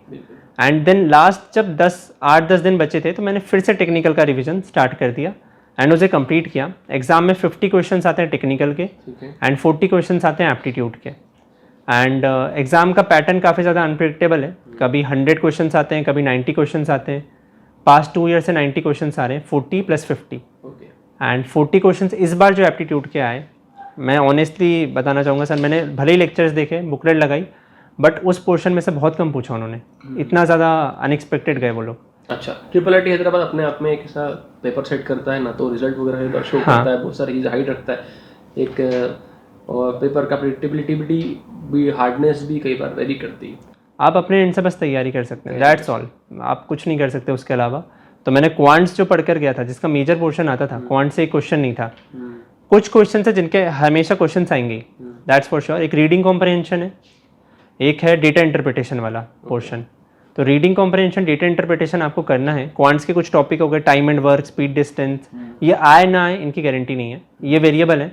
A: एंड देन लास्ट जब 8-10 दिन बचे थे तो मैंने फिर से टेक्निकल का रिवीजन स्टार्ट कर दिया एंड उसे कंप्लीट किया। एग्जाम में 50 क्वेश्चंस आते हैं टेक्निकल के एंड 40 क्वेश्चंस आते हैं एप्टीट्यूड के। एंड एग्ज़ाम का पैटर्न काफ़ी ज़्यादा अनप्रिडिक्टेबल है, कभी 100 क्वेश्चंस आते हैं, कभी 90 क्वेश्चंस आते हैं। पास्ट 2 ईयर से 90 क्वेश्चंस आ रहे हैं, 40 + 50 एंड 40 क्वेश्चंस इस बार जो एप्टीट्यूड के आए, मैं ऑनेस्टली बताना चाहूँगा सर, मैंने भले ही लेक्चर्स देखे, बुकलेट लगाई, बट उस पोर्शन में से बहुत कम पूछा उन्होंने, इतना ज़्यादा अनएक्सपेक्टेड गए वो लोग।
B: अच्छा, ट्रिपल IIT हैदराबाद अपने आप में एक ऐसा पेपर सेट करता है ना, तो रिजल्ट वगैरह शो करता है, बहुत सारी चीज़ें हाइड रखता है एक, और पेपर का प्रिडिक्टेबिलिटी भी, हार्डनेस भी कई बार वेरी करती है।
A: आप अपने एंड से बस तैयारी कर सकते हैं, दैट्स ऑल, आप कुछ नहीं कर सकते उसके अलावा। तो मैंने क्वांट्स जो पढ़कर गया था, जिसका मेजर पोर्शन आता था, क्वांट से एक क्वेश्चन नहीं था। कुछ क्वेश्चन है जिनके हमेशा क्वेश्चन आएंगे, दैट्स फॉर श्योर। एक रीडिंग कॉम्प्रहेंशन है, एक है डेटा इंटरप्रिटेशन वाला पोर्शन। तो रीडिंग कॉम्प्रहेंशन, डेटा इंटरप्रिटेशन आपको करना है। क्वांट्स के कुछ टॉपिक हो गए, time and work, speed distance, ये आए ना आए इनकी गारंटी नहीं है, ये वेरिएबल है।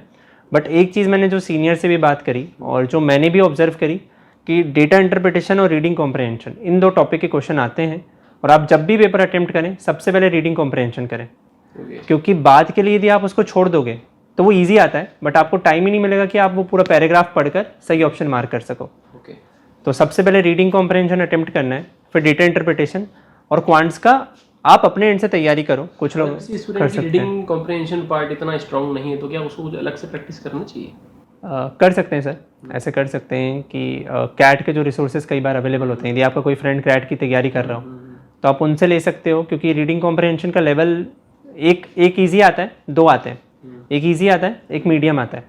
A: बट एक चीज़ मैंने जो सीनियर से भी बात करी और जो मैंने भी ऑब्जर्व करी कि डेटा इंटरप्रिटेशन और रीडिंग कॉम्प्रहेंशन, इन 2 टॉपिक के क्वेश्चन आते हैं, और आप जब भी पेपर अटेम्प्ट करें सबसे पहले रीडिंग कॉम्प्रहेंशन करें, क्योंकि बाद के लिए यदि आप उसको छोड़ दोगे तो वो ईजी आता है, बट आपको टाइम ही नहीं मिलेगा कि आप वो पूरा पैराग्राफ पढ़कर सही ऑप्शन मार्क कर सको। तो सबसे पहले रीडिंग कॉम्प्रहेंशन अटेम्प्ट करना है, फिर डेटा इंटरप्रिटेशन, और क्वांट्स का आप अपने एंड से तैयारी करो। कुछ लोग कर सकते हैं।
B: रीडिंग कॉम्प्रहेंशन पार्ट इतना स्ट्रांग नहीं है, तो क्या उसको अलग से प्रैक्टिस करना चाहिए?
A: कर सकते हैं सर, ऐसे कर सकते हैं कि कैट के जो रिसोर्सेज कई बार अवेलेबल होते हैं, यदि आपका कोई फ्रेंड कैट की तैयारी कर रहा हो तो आप उनसे ले सकते हो, क्योंकि रीडिंग कॉम्प्रहेंशन का लेवल एक ईजी आता है, 2 आते हैं, एक ईजी आता है, एक मीडियम आता है।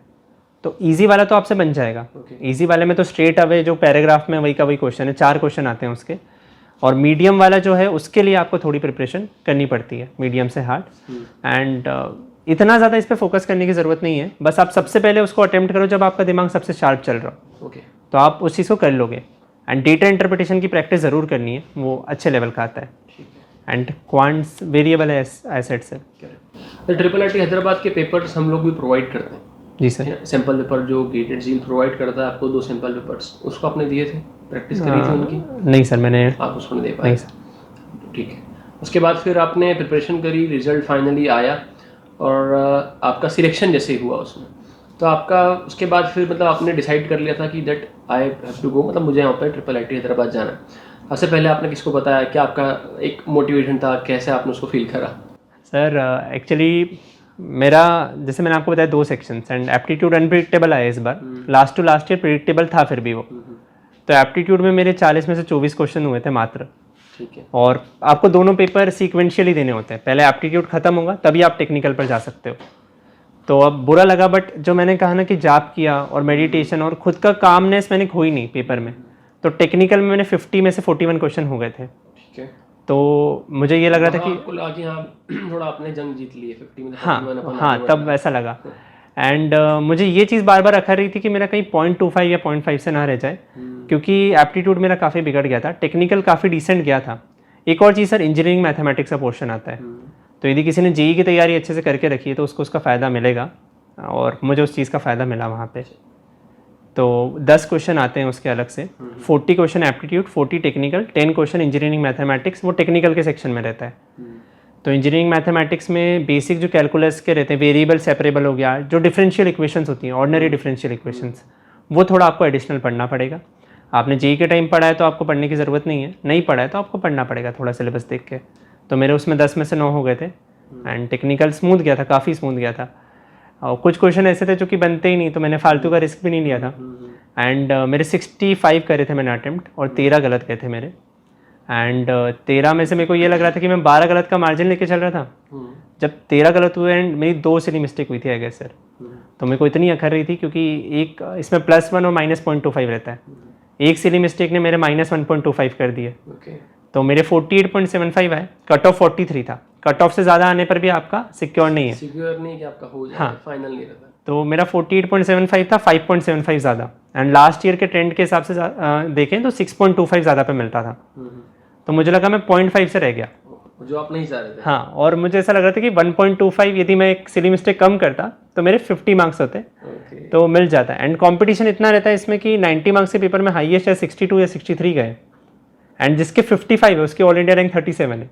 A: तो ईजी वाला तो आपसे बन जाएगा। ईजी वाले में तो स्ट्रेट अवे जो पैराग्राफ में वही का वही क्वेश्चन है, 4 क्वेश्चन आते हैं उसके। और मीडियम वाला जो है उसके लिए आपको थोड़ी प्रिपरेशन करनी पड़ती है, मीडियम से हार्ड। एंड इतना ज़्यादा इस पर फोकस करने की ज़रूरत नहीं है, बस आप सबसे पहले उसको अटेम्प्ट करो जब आपका दिमाग सबसे शार्प चल रहा हो, तो आप उस चीज़ को कर लोगे। एंड डेटा इंटरप्रिटेशन की प्रैक्टिस ज़रूर करनी है, वो अच्छे लेवल का आता है। एंड क्वांट्स वेरिएबल है एसेट से।
B: ट्रिपल IIT हैदराबाद के पेपर्स हम लोग भी प्रोवाइड करते हैं।
A: जी सर।
B: सैंपल पेपर जो गेटेड जील प्रोवाइड करता है आपको, 2 सैंपल पेपर्स, उसको आपने दिए थे, प्रैक्टिस करी थी उनकी?
A: नहीं सर, मैंने
B: आप उसको नहीं दे पाए? ठीक है। उसके बाद फिर आपने प्रिपरेशन करी, रिजल्ट फाइनली आया और आपका सिलेक्शन जैसे हुआ उसमें, तो आपका उसके बाद फिर मतलब आपने डिसाइड कर लिया था कि that I have to go, मतलब मुझे यहाँ पर ट्रिपल IIT हैदराबाद जाना है। सबसे पहले आपने किसको बताया, क्या आपका एक मोटिवेशन था, कैसे आपने उसको फील करा?
A: सर एक्चुअली मेरा, जैसे मैंने आपको बताया, 2 सेक्शंस, एंड एप्टीट्यूड अनप्रिडिक्टेबल आया इस बार। Last to last year predictable था फिर भी वो। तो एप्टीट्यूड में मेरे 40 में से 24 क्वेश्चन हुए थे मात्र।
B: ठीक है।
A: और आपको दोनों पेपर सीक्वेंशियली देने होते हैं, पहले एप्टीट्यूड खत्म होगा तभी आप टेक्निकल पर जा सकते हो। तो अब बुरा लगा, बट जो मैंने कहा ना कि जाप किया और मेडिटेशन और खुद का कामनेस मैंने खोई नहीं पेपर में। तो टेक्निकल में मैंने 50 में से 41 क्वेश्चन हो गए थे।
B: ठीक है।
A: तो मुझे ये लग रहा था कि
B: थोड़ा आपने जंग जीत ली है 50 में।
A: हाँ तब वैसा लगा। एंड मुझे ये चीज़ बार बार अखर रही थी कि मेरा कहीं 0.25 या 0.5 से ना रह जाए, क्योंकि एप्टीट्यूड मेरा काफ़ी बिगड़ गया था, टेक्निकल काफ़ी डिसेंट गया था। एक और चीज़ सर, इंजीनियरिंग मैथमेटिक्स का पोर्शन आता है, तो यदि किसी ने जेईई की तैयारी अच्छे से करके रखी है तो उसको उसका फ़ायदा मिलेगा, और मुझे उस चीज़ का फ़ायदा मिला वहाँ पे। तो 10 क्वेश्चन आते हैं उसके अलग से, 40 question aptitude, 40 technical, 10 question engineering mathematics, वो टेक्निकल के सेक्शन में रहता है। तो इंजीनियरिंग मैथमेटिक्स में बेसिक जो कैलकुलस के रहते हैं, वेरिएबल सेपरेबल हो गया, जो डिफरेंशियल इक्वेशंस होती हैं, ऑर्डिनरी डिफरेंशियल इक्वेशंस, वो थोड़ा आपको एडिशनल पढ़ना पड़ेगा। आपने जेईई के टाइम पढ़ा है तो आपको पढ़ने की ज़रूरत नहीं है, नहीं पढ़ा है तो आपको पढ़ना पड़ेगा थोड़ा सिलेबस देख के। तो मेरे उसमें 10 में से 9 हो गए थे, एंड टेक्निकल स्मूथ गया था, काफ़ी स्मूथ गया था। और कुछ क्वेश्चन ऐसे थे जो कि बनते ही नहीं, तो मैंने फालतू का रिस्क भी नहीं लिया था। एंड मेरे 65 करे थे मैंने अटेम्प्ट, और 13 गलत गए थे मेरे। एंड 13 में से मेरे को ये लग रहा था कि मैं 12 गलत का मार्जिन लेके चल रहा था। जब 13 गलत हुए एंड मेरी 2 सिली मिस्टेक हुई थी आई गेस सर, तो मेरे को इतनी अखर रही थी, क्योंकि एक इसमें +1 और -0.25 रहता है। एक सिली मिस्टेक ने मेरे -1.25 कर दिए। तो मेरे 48.75 आए, कट ऑफ 43 था, कट ऑफ से ज़्यादा आने पर भी आपका सिक्योर नहीं है।
B: सिक्योर नहीं कि आपका हो जाए,
A: हाँ।
B: फाइनल नहीं रहता।
A: तो मेरा 48.75 था, 5.75 ज़्यादा, एंड लास्ट ईयर के ट्रेंड के हिसाब से देखें तो 6.25 ज़्यादा पे मिलता था। तो मुझे लगा मैं 0.5 से रह गया,
B: जो आप नहीं चाह रहे थे।
A: हाँ, और मुझे ऐसा लग रहा था कि 1.25 यदि मैं एक सिली मिस्टेक कम करता तो मेरे 50 मार्क्स होते, तो मिल जाता है। एंड कंपटीशन इतना रहता है इसमें कि 90 मार्क्स के पेपर में हाईएस्ट है 62 या 63 गए, एंड जिसके 55 है उसके ऑल इंडिया रैंक 37 है।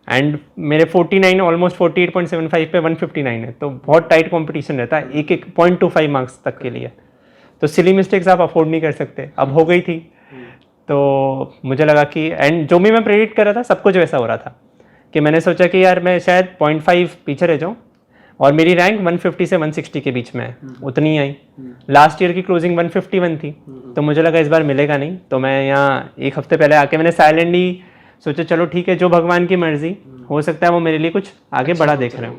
A: एंड मेरे 49 ऑलमोस्ट 48.75 पे 159 है, तो बहुत टाइट कंपटीशन रहता है एक 0.25 मार्क्स तक के लिए। तो सिली मिस्टेक्स आप अफोर्ड नहीं कर सकते, अब हो गई थी। तो मुझे लगा कि एंड जो भी मैं प्रेडिक्ट कर रहा था सब कुछ वैसा हो रहा था कि मैंने सोचा कि यार मैं शायद 0.5 पीछे रह जाऊँ, और मेरी रैंक 150 से 160 के बीच में है, उतनी आई। लास्ट ईयर की क्लोजिंग 151 थी, तो मुझे लगा इस बार मिलेगा नहीं। तो मैं यहाँ एक हफ्ते पहले आके मैंने साइलेंटली सोचा चलो ठीक है, जो भगवान की मर्जी, हो सकता है वो मेरे लिए कुछ आगे बड़ा देख रहे हो।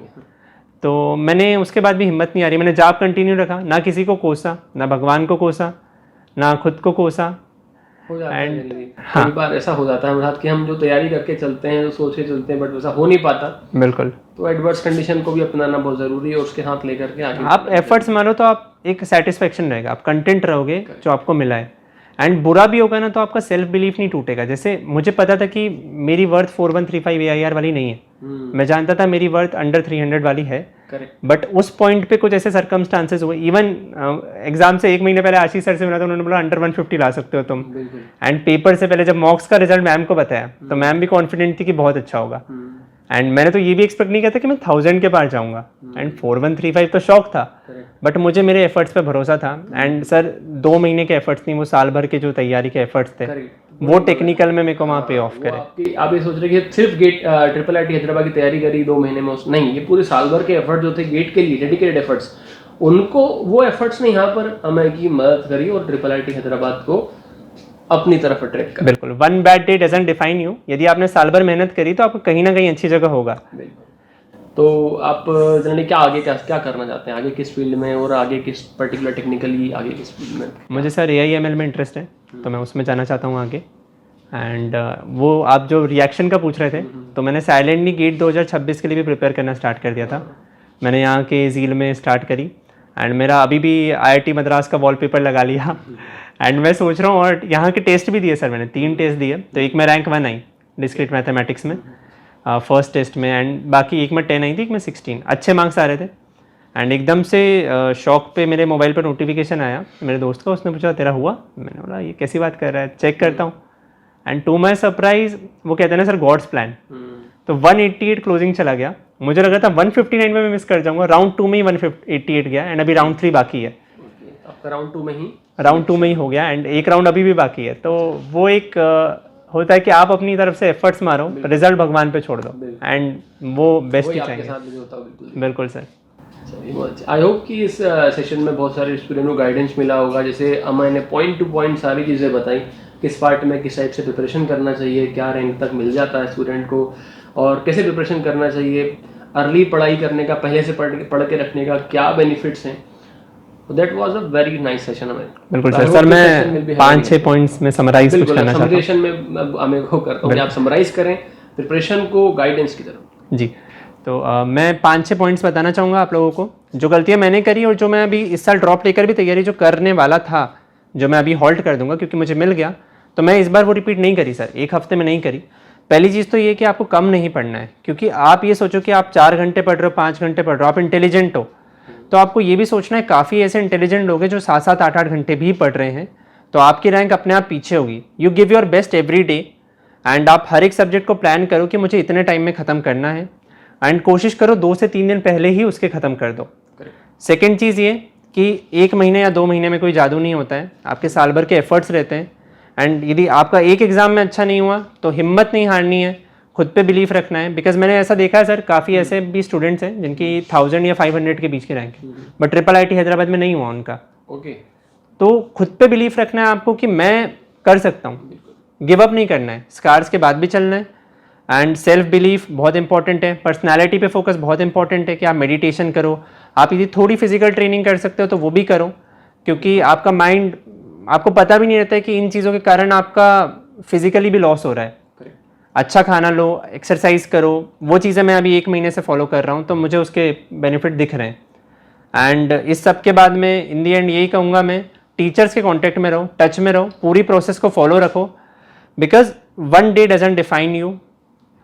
A: तो मैंने उसके बाद भी हिम्मत नहीं आ रही, मैंने जॉब कंटिन्यू रखा, ना किसी को कोसा, ना भगवान को कोसा, ना खुद को कोसा।
B: हो जाता है कई बार ऐसा हो जाता है हमारे साथ कि हम जो तैयारी करके चलते हैं, जो सोच के चलते हैं, बट वैसा हो नहीं पाता।
A: बिल्कुल।
B: तो एडवर्स कंडीशन को भी अपनाना बहुत जरूरी है, उसके हाथ लेकर के आगे
A: आप एफर्ट्स मारो तो आप एक सेटिस्फेक्शन रहेगा, आप कंटेंट रहोगे जो आपको मिला है। एंड बुरा भी होगा ना तो आपका सेल्फ बिलीफ नहीं टूटेगा। जैसे मुझे पता था कि मेरी वर्थ 4135 AIR वाली नहीं है, मैं जानता था मेरी वर्थ अंडर 300 वाली है, बट उस पॉइंट पे कुछ ऐसे सर्कमस्टांसेस हुए। इवन एग्जाम से एक महीने पहले आशीष सर से मिला तो उन्होंने बोला अंडर 150 ला सकते हो तुम। एंड पेपर से पहले जब मॉक्स का रिजल्ट मैम को बताया तो मैम भी कॉन्फिडेंट थी कि बहुत अच्छा होगा। एंड मैंने तो ये भी एक्सपेक्ट नहीं किया था कि मैं 1000 के पार जाऊंगा, एंड 4135 तो शौक था, बट मुझे मेरे एफर्ट्स पे भरोसा था। एंड सर 2 महीने के एफर्ट्स नहीं, वो साल भर के जो तैयारी के एफर्ट्स थे, वो टेक्निकल में मेरे को वहाँ पे ऑफ करे।
B: आप ये सोच रहे कि सिर्फ गेट ट्रिपल IIT हैदराबाद की तैयारी करी 2 महीने में, नहीं, ये पूरे साल भर के एफर्ट जो थे गेट के लिए, डेडिकेटेड एफर्ट्स, उनको वो एफर्ट्स ने यहाँ पर हमें की मदद करी और ट्रिपल IIT हैदराबाद को अपनी तरफ अट्रैक्ट कर।
A: बिल्कुल, one bad day doesn't define you. यदि आपने साल भर मेहनत करी तो आपको कहीं ना कहीं अच्छी जगह होगा।
B: तो आप जनरली क्या करना चाहते हैं, आगे किस फील्ड में, और आगे किस पर्टिकुलर टेक्निकली आगे किस फील्ड में?
A: मुझे सर AI/ML में इंटरेस्ट है, तो मैं उसमें जाना चाहता हूँ आगे। एंड वो आप जो रिएक्शन का पूछ रहे थे, तो मैंने साइलेंटली गेट 2026 के लिए भी प्रिपेयर करना स्टार्ट कर दिया था। मैंने यहाँ के झील में स्टार्ट करी, एंड मेरा अभी भी IIT मद्रास का वॉलपेपर लगा लिया। एंड मैं सोच रहा हूँ, और यहाँ के टेस्ट भी दिए सर, मैंने 3 टेस्ट दिए, तो एक में रैंक 1 आई डिस्क्रीट मैथमेटिक्स में फर्स्ट टेस्ट में, एंड बाकी एक में 10 आई थी, एक में 16, अच्छे मार्क्स आ रहे थे। एंड एकदम से शौक पे मेरे मोबाइल पर नोटिफिकेशन आया मेरे दोस्त का, उसने पूछा तेरा हुआ? मैंने बोला ये कैसी बात कर रहा है, चेक करता हूँ। एंड टू माई सरप्राइज वो कहते हैं ना सर गॉड्स प्लान, तो 188 क्लोजिंग चला गया। मुझे लगा था 159 में मैं मिस कर जाऊंगा, राउंड 2 में ही 188 गया, एंड अभी राउंड 3 बाकी है।
B: आपका राउंड 2 में ही
A: हो गया, एंड एक राउंड अभी भी बाकी है। तो वो एक होता है कि आप अपनी तरफ से एफर्ट्स मारो, रिजल्ट भगवान पे छोड़ दो, एंड वो बेस्ट ही चाहिए। बिल्कुल सर।
B: आई होप कि इस सेशन में बहुत सारे स्टूडेंट को गाइडेंस मिला होगा। जैसे मैंने पॉइंट टू पॉइंट सारी चीज़ें बताई, किस पार्ट में किस टाइप से प्रिपरेशन करना चाहिए, क्या रैंक तक मिल जाता है स्टूडेंट को, और कैसे प्रिपरेशन करना चाहिए, अर्ली पढ़ाई करने का, पहले से पढ़ के रखने का क्या बेनिफिट्स हैं। That was a very nice session. हमें
A: बिल्कुल सर मैं 5-6 पॉइंट्स में समराइज कुछ करना चाहता हूं।
B: समराइजेशन में मैं को करता हूं कि आप समराइज करें प्रिपरेशन को गाइडेंस की तरफ।
A: जी, तो मैं 5-6 पॉइंट्स बताना चाहूँगा आप लोगों को, जो गलतियाँ मैंने करी और जो मैं अभी इस साल ड्रॉप लेकर भी तैयारी जो करने वाला था, जो मैं अभी हॉल्ट कर दूंगा क्योंकि मुझे मिल गया, तो मैं इस बार वो रिपीट नहीं करी सर, एक हफ्ते में नहीं करी। पहली चीज़ तो ये कि आपको कम नहीं पढ़ना है, क्योंकि आप ये सोचो कि आप 4 घंटे पढ़ रहे हो, 5 घंटे पढ़ रहे हो, आप इंटेलिजेंट हो, तो आपको ये भी सोचना है काफ़ी ऐसे इंटेलिजेंट लोग हैं जो 7-7, 8-8 घंटे भी पढ़ रहे हैं, तो आपकी रैंक अपने आप पीछे होगी। You give your best every day, and आप हर एक सब्जेक्ट को प्लान करो कि मुझे इतने टाइम में ख़त्म करना है, एंड कोशिश करो 2 से 3 दिन पहले ही उसके ख़त्म कर दो। सेकेंड चीज़ ये कि 1 महीने या 2 महीने में कोई जादू नहीं होता है, आपके साल भर के एफर्ट्स रहते हैं। एंड यदि आपका एक एग्ज़ाम में अच्छा नहीं हुआ तो हिम्मत नहीं हारनी है, खुद पे बिलीफ रखना है। बिकॉज मैंने ऐसा देखा है सर, काफ़ी ऐसे भी स्टूडेंट्स हैं जिनकी 1000 या 500 के बीच की रैंक है, बट ट्रिपल IIT हैदराबाद में नहीं हुआ उनका। तो खुद पे बिलीफ रखना है आपको कि मैं कर सकता हूँ, गिव अप नहीं करना है, स्कार्स के बाद भी चलना है। एंड सेल्फ बिलीफ बहुत इंपॉर्टेंट है, पर्सनैलिटी पे फोकस बहुत इंपॉर्टेंट है कि आप मेडिटेशन करो, आप यदि थोड़ी फिजिकल ट्रेनिंग कर सकते हो तो वो भी करो, क्योंकि आपका माइंड, आपको पता भी नहीं रहता है कि इन चीज़ों के कारण आपका फिजिकली भी लॉस हो रहा है। अच्छा खाना लो, एक्सरसाइज करो, वो चीज़ें मैं अभी 1 महीने से फॉलो कर रहा हूँ, तो मुझे उसके बेनिफिट दिख रहे हैं। एंड इस सब के बाद में इन दी एंड यही कहूँगा मैं, टीचर्स के कांटेक्ट में रहो, टच में रहो, पूरी प्रोसेस को फॉलो रखो, because one day doesn't define you.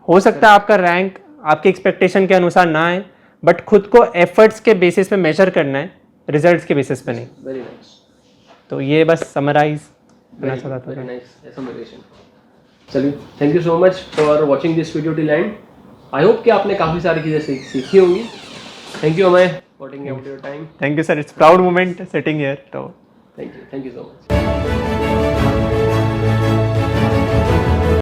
A: हो सकता है आपका रैंक आपके एक्सपेक्टेशन के अनुसार ना आए, बट खुद को एफर्ट्स के बेसिस पे मेजर करना है, रिजल्ट्स के बेसिस पे नहीं।
B: Very nice.
A: तो ये बस समराइज करना चाहता था।
B: Very nice summarisation. चलिए, thank you so much for watching this video till end. I hope कि आपने काफ़ी सारी चीज़ें सीखी होंगी। थैंक यू Amay for taking out your time.
A: Thank you sir, it's proud moment sitting here. तो
B: थैंक यू सो मच।